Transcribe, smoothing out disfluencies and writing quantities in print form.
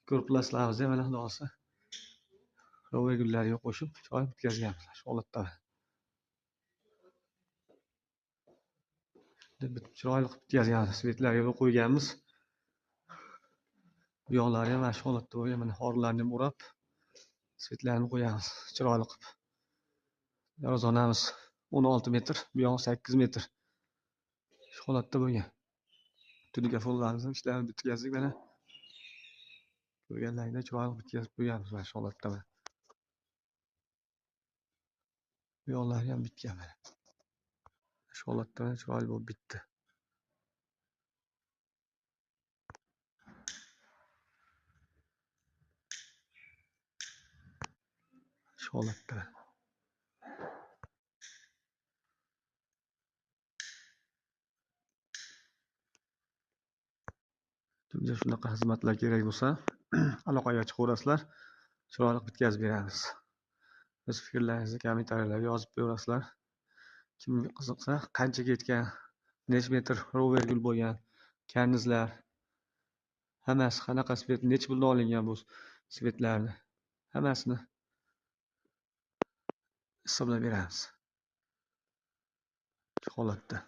ko'rib bilasizlar, mana xudo olsa rover gullariga qo'shib chiroyli bitkazganmiz shu holatda. Chiroyli qilib bitkazganmiz, svetlarga qo'yganmiz. Bu yoqlari ham mana shu holatda bo'lgan, mana xorlarni ham o'rab, svetlarni qo'yamiz chiroyli qilib. Darvozamiz 16 metr, bu yoq 8 metr. Shu holatda bo'lgan. Telefonlarimizni ishlarini bitkazdik mana. Ko'rganlaringda chiroyli bitkazib qo'yganmiz mana shu holatda. Bu yoqlari ham bitgan mana. Shu holatda chiroyli bo'lib bitdi. Shu holatda. Kimga shunaqa xizmatlar kerak bo'lsa, aloqaga chiqaverasizlar. Chiroyli bitkazib beramiz. O'z fikrlaringizni kommentariyalarga yozib qo'yasizlar. Kimga qiziqsa, qancha ketgan, necha metr rover gul bo'lgan, karnizlar, hammasi qanaqa svet, necha puldan olingan bu svetlarni, hammasini hisoblab beramiz. Shu holatda.